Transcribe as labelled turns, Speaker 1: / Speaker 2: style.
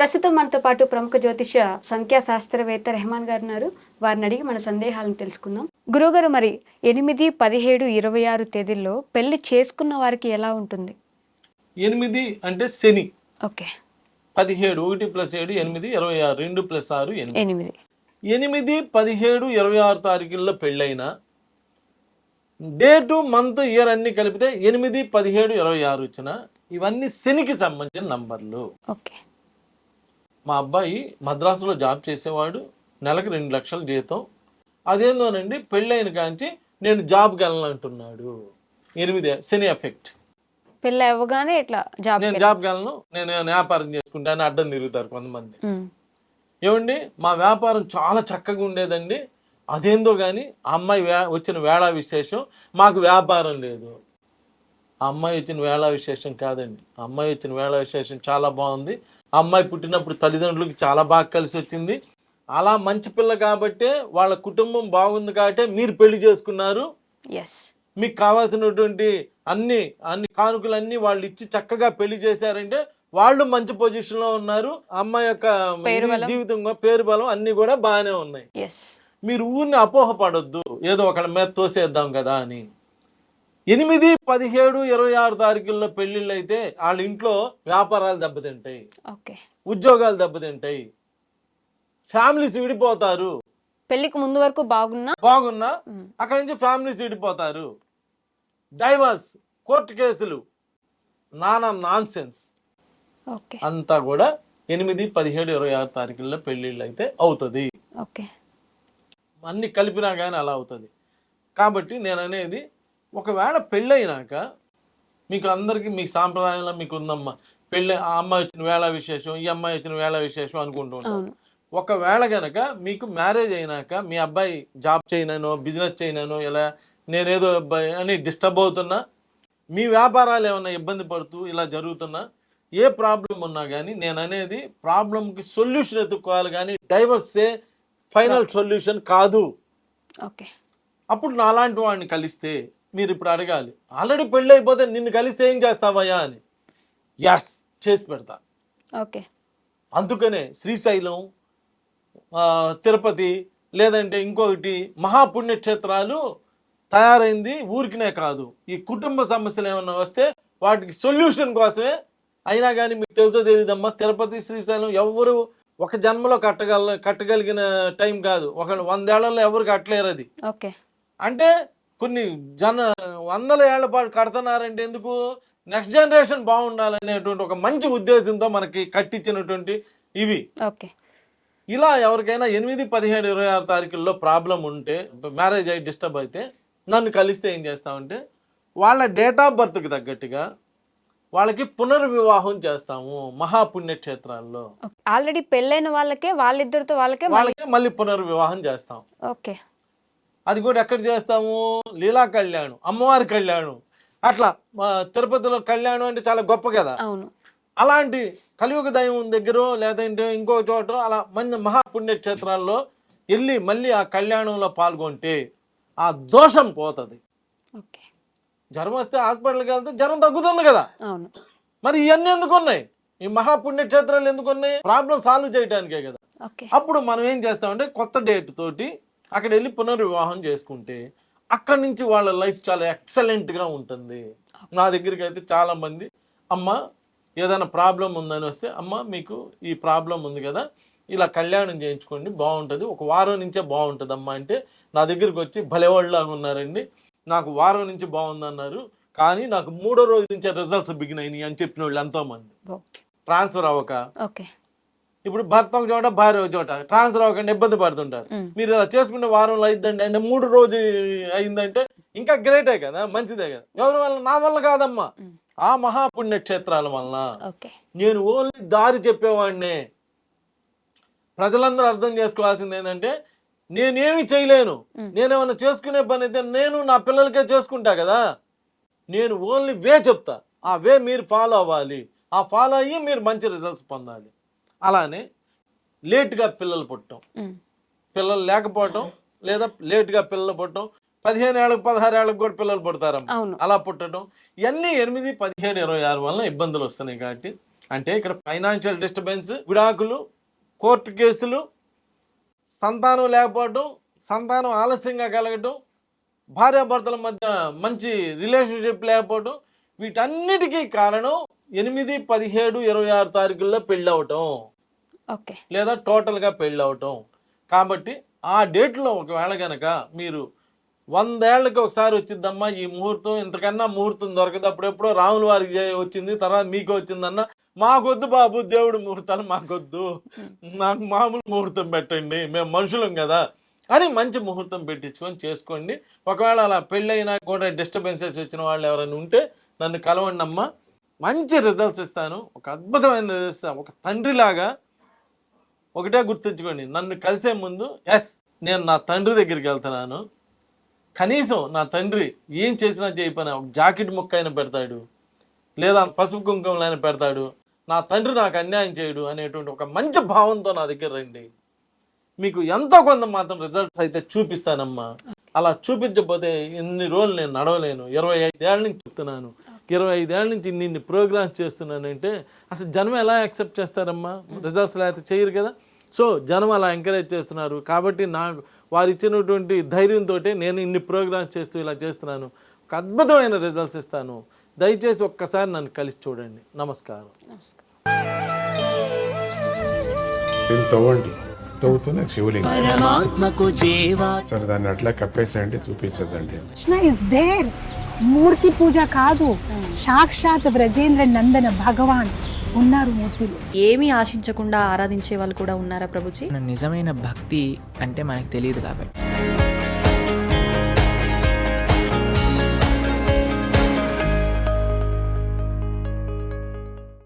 Speaker 1: ప్రస్తుతం మనతో పాటు ప్రముఖ జ్యోతిష సంఖ్యా శాస్త్రవేత్త రెహమాన్ గారు ఉన్నారు. వారిని అడిగి మన సందేహాలను తెలుసుకుందాం. గురువుగారు, మరి 8, 17, 26 తేదీల్లో పెళ్లి చేసుకున్న వారికి ఎలా ఉంటుంది?
Speaker 2: 8 అంటే శని.
Speaker 1: ఓకే.
Speaker 2: 17 1 + 7 8 26 2 + 6 8.
Speaker 1: 8.
Speaker 2: 8 17 26 తారీఖుల్లో పెళ్ళైనా డేటు మంత్ ఇయర్ అన్ని కలిపితే 8 17 26 వచ్చిన ఇవన్నీ శనికి సంబంధించిన నంబర్లు.
Speaker 1: ఓకే.
Speaker 2: మా అబ్బాయి మద్రాసులో జాబ్ చేసేవాడు, నెలకు 2 లక్షల జీతం. అదేందోనండి పెళ్ళైన కాంచి నేను జాబ్కి వెళ్ళాలంటున్నాడు. 8 శని ఎఫెక్ట్.
Speaker 1: పెళ్ళి అవ్వగానే ఇట్లా
Speaker 2: నేను జాబ్కి వెళ్ళను, నేను వ్యాపారం చేసుకుంటాను అడ్డం తిరుగుతారు కొంతమంది. ఏమండి మా వ్యాపారం చాలా చక్కగా ఉండేదండి, అదేందో కానీ ఆ అమ్మాయి వచ్చిన వేళ విశేషం, మాకు వ్యాపారం లేదు. ఆ అమ్మాయి వచ్చిన వేళ విశేషం కాదండి, ఆ అమ్మాయి వచ్చిన వేళ విశేషం చాలా బాగుంది. ఆ అమ్మాయి పుట్టినప్పుడు తల్లిదండ్రులకి చాలా బాగా కలిసి వచ్చింది. అలా మంచి పిల్ల కాబట్టే వాళ్ళ కుటుంబం బాగుంది కాబట్టే మీరు పెళ్లి చేసుకున్నారు. మీకు కావాల్సినటువంటి అన్ని కానుకలన్నీ వాళ్ళు ఇచ్చి చక్కగా పెళ్లి చేశారంటే వాళ్ళు మంచి పొజిషన్ లో ఉన్నారు. అమ్మాయి యొక్క జీవితం పేరు బలం అన్ని కూడా బాగానే ఉన్నాయి. మీరు ఊరిని అపోహపడొద్దు ఏదో ఒకళ్ళ మీద తోసేద్దాం కదా అని. 8 17 26 తారీఖుల్లో పెళ్లిళ్ళు అయితే వాళ్ళ ఇంట్లో వ్యాపారాలు దెబ్బతింటాయి, ఉద్యోగాలు దెబ్బతింటాయి, ఫ్యామిలీస్ విడిపోతారు.
Speaker 1: పెళ్లికి ముందు వరకు బాగున్నా
Speaker 2: అక్కడి నుంచి ఫ్యామిలీస్ విడిపోతారు, డైవర్స్, కోర్టు కేసులు, నాన్ సెన్స్ అంతా కూడా 8 17 26 తారీఖుల్లో పెళ్లిళ్ళు అయితే అవుతుంది. అన్ని కలిపినా కానీ అలా అవుతుంది. కాబట్టి నేను అనేది ఒకవేళ పెళ్ళైనాక మీకు అందరికీ మీ సాంప్రదాయంలో మీకు ఉందమ్మా పెళ్ళి, ఆ అమ్మాయి వచ్చిన వేళ విశేషం, ఈ అమ్మాయి వచ్చిన వేళ విశేషం అనుకుంటూ ఉంటారు. ఒకవేళ గనక మీకు మ్యారేజ్ అయినాక మీ అబ్బాయి జాబ్ చేయనో బిజినెస్ చేయనో ఇలా నేనేదో అని డిస్టర్బ్ అవుతున్నా, మీ వ్యాపారాలు ఏమన్నా ఇబ్బంది పడుతూ ఇలా జరుగుతున్నా, ఏ ప్రాబ్లం ఉన్నా కానీ నేను అనేది ప్రాబ్లంకి సొల్యూషన్ ఎత్తుక్కోవాలి కానీ డైవర్సే ఫైనల్ సొల్యూషన్ కాదు. అప్పుడు నాలాంటి వాడిని కలిస్తే మీరు ఇప్పుడు అడగాలి, ఆల్రెడీ పెళ్ళి అయిపోతే నిన్ను కలిస్తే ఏం చేస్తావయ్యా అని. ఎస్, చేసి పెడతా. అందుకనే శ్రీశైలం, తిరుపతి లేదంటే ఇంకొకటి మహాపుణ్యక్షేత్రాలు తయారైంది ఊరికినే కాదు. ఈ కుటుంబ సమస్యలు ఏమన్నా వస్తే వాటికి సొల్యూషన్ కోసమే. అయినా కానీ మీకు తెలుసో తెలియదమ్మా, తిరుపతి శ్రీశైలం ఎవరు ఒక జన్మలో కట్టగలిగిన టైం కాదు, ఒక 100 ఏళ్లలో ఎవరు కట్టలేరు. అది అంటే కొన్ని వందల ఏళ్ల పాటు కడుతున్నారంటే ఎందుకు, నెక్స్ట్ జనరేషన్ బాగుండాలనేటువంటి ఒక మంచి ఉద్దేశంతో మనకి కట్టించినటువంటి ఇవి. ఇలా ఎవరికైనా 8 17 26 తారీఖుల్లో ప్రాబ్లం ఉంటే, మ్యారేజ్ అయ్యి డిస్టర్బ్ అయితే నన్ను కలిస్తే ఏం చేస్తామంటే వాళ్ళ డేట్ ఆఫ్ బర్త్కి తగ్గట్టుగా వాళ్ళకి పునర్వివాహం చేస్తాము మహాపుణ్యక్షేత్రాల్లో.
Speaker 1: ఆల్రెడీ పెళ్ళైన వాళ్ళకే వాళ్ళకి
Speaker 2: మళ్ళీ పునర్వివాహం చేస్తాం. అది కూడా ఎక్కడ చేస్తాము, లీలా కళ్యాణం, అమ్మవారి కళ్యాణం. అట్లా తిరుపతిలో కళ్యాణం అంటే చాలా గొప్ప కదా. అలాంటి కలియుగ దైవం దగ్గర లేదంటే ఇంకో చోట అలా మంచి మహాపుణ్యక్షేత్రాల్లో వెళ్ళి మళ్ళీ ఆ కళ్యాణంలో పాల్గొంటే ఆ దోషం పోతుంది. జ్వరం వస్తే హాస్పిటల్కి వెళ్తే జ్వరం తగ్గుతుంది కదా. మరి ఇవన్నీ ఎందుకు ఉన్నాయి, ఈ మహాపుణ్యక్షేత్రాలు ఎందుకు ఉన్నాయి, ప్రాబ్లం సాల్వ్ చేయడానికే కదా. అప్పుడు మనం ఏం చేస్తామంటే కొత్త డేట్ తోటి అక్కడ వెళ్ళి పునర్వివాహం చేసుకుంటే అక్కడి నుంచి వాళ్ళ లైఫ్ చాలా ఎక్సలెంట్గా ఉంటుంది. నా దగ్గరికి అయితే చాలా మంది అమ్మ ఏదైనా ప్రాబ్లం ఉందని వస్తే, అమ్మ మీకు ఈ ప్రాబ్లం ఉంది కదా, ఇలా కళ్యాణం చేయించుకోండి బాగుంటుంది, ఒక వారం నుంచే బాగుంటుంది అమ్మ అంటే నా దగ్గరికి వచ్చి భలేవాళ్ళలాగా ఉన్నారండి, నాకు వారం నుంచి బాగుందన్నారు కానీ నాకు 3వ రోజు నుంచే రిజల్ట్స్ బిగిన్ అయినాయి అని చెప్పిన వాళ్ళు ఎంతోమంది. ట్రాన్స్ఫర్ అవ్వక, ఇప్పుడు భర్త ఒక చోట భార్య ఒక చోట ట్రాన్స్ఫర్ అవ్వకుండా ఇబ్బంది పడుతుంటారు. మీరు ఇలా చేసుకునే వారంలో అయిద్దండి అంటే 3 రోజు అయిందంటే ఇంకా గ్రేటే కదా, మంచిదే కదా. ఎవరి వల్ల, నా వల్ల కాదమ్మా, ఆ మహాపుణ్యక్షేత్రాల వలన. నేను ఓన్లీ దారి చెప్పేవాడినే. ప్రజలందరూ అర్థం చేసుకోవాల్సింది ఏంటంటే నేనేమి చేయలేను, నేనేమన్నా చేసుకునే పని అయితే నేను నా పిల్లలకే చేసుకుంటా కదా. నేను ఓన్లీ వే చెప్తా, ఆ వే మీరు ఫాలో అవ్వాలి, ఆ ఫాలో అయ్యి మీరు మంచి రిజల్ట్స్ పొందాలి. అలానే లేట్గా పిల్లలు పుట్టడం, పిల్లలు లేకపోవటం లేదా లేట్గా పిల్లలు పుట్టడం, 15 ఏళ్ళకి 16 ఏళ్ళకి కూడా పిల్లలు పుడతారమ్మా, అలా పుట్టడం, ఇవన్నీ 8 17 26 వల్ల ఇబ్బందులు వస్తున్నాయి. కాబట్టి అంటే ఇక్కడ ఫైనాన్షియల్ డిస్టర్బెన్స్, విడాకులు, కోర్టు కేసులు, సంతానం లేకపోవడం, సంతానం ఆలస్యంగా కలగటం, భార్యాభర్తల మధ్య మంచి రిలేషన్షిప్ లేకపోవడం, వీటన్నిటికీ కారణం 8, 17, 26 తారీఖుల్లో పెళ్ళి అవటం లేదా టోటల్గా పెళ్ళి అవటం. కాబట్టి ఆ డేట్లో ఒకవేళ కనుక మీరు 100 ఏళ్ళకి ఒకసారి వచ్చిద్దమ్మా ఈ ముహూర్తం, ఇంతకన్నా ముహూర్తం దొరకదు, అప్పుడెప్పుడో రాముల వారికి వచ్చింది, తర్వాత మీకు వచ్చిందన్న, మాకొద్దు బాబు దేవుడి ముహూర్తాలు మాకొద్దు, నాకు మామూలు ముహూర్తం పెట్టండి, మేము మనుషులం కదా అని మంచి ముహూర్తం పెట్టించుకొని చేసుకోండి. ఒకవేళ అలా పెళ్ళైనా కూడా డిస్టర్బెన్సెస్ వచ్చిన వాళ్ళు ఎవరైనా ఉంటే నన్ను కలవండి అమ్మా, మంచి రిజల్ట్స్ ఇస్తాను. ఒక అద్భుతమైన రిజల్ట్స్. ఒక తండ్రిలాగా ఒకటే గుర్తుంచుకోండి, నన్ను కలిసే ముందు నేను నా తండ్రి దగ్గరికి వెళ్తున్నాను, కనీసం నా తండ్రి ఏం చేసినా చేయకపోయినా ఒక జాకెట్ ముక్క అయినా పెడతాడు, లేదా పసుపు కుంకుమలైనా పెడతాడు, నా తండ్రి నాకు అన్యాయం చేయడు అనేటువంటి ఒక మంచి భావంతో నా దగ్గర రండి. మీకు ఎంతో కొంత మాత్రం రిజల్ట్స్ అయితే చూపిస్తానమ్మా. అలా చూపించకపోతే ఎన్ని రోజులు నేను నడవలేను. 25 ఏళ్ళ నుంచి చెప్తున్నాను, 25 ఏళ్ళ నుంచి ఇన్ని ప్రోగ్రామ్స్ చేస్తున్నానంటే అసలు జనం ఎలా యాక్సెప్ట్ చేస్తారమ్మా? రిజల్ట్స్ లేకపోతే చేయరు కదా. సో జనం అలా ఎంకరేజ్ చేస్తున్నారు కాబట్టి నాకు వారు ఇచ్చినటువంటి ధైర్యంతో నేను ఇన్ని ప్రోగ్రామ్స్ చేస్తూ ఇలా చేస్తున్నాను. ఒక అద్భుతమైన రిజల్ట్స్ ఇస్తాను. దయచేసి ఒక్కసారి నన్ను కలిసి చూడండి. నమస్కారం.
Speaker 3: తవ్వుతున్న శివలింగం సరే దాన్ని అట్లా కప్పేసేయండి, చూపించదండి.
Speaker 4: Krishna is there. మూర్తి పూజ కాదు, సాక్షాత్ బ్రజేంద్ర నందన భగవాన్ ఉన్నారు మూర్తిలో.
Speaker 5: ఏమీ ఆశించకుండా ఆరాధించే వాళ్ళు కూడా ఉన్నారా ప్రభుజీ?
Speaker 6: నిజమైన భక్తి అంటే మనకు తెలియదు కాబట్టి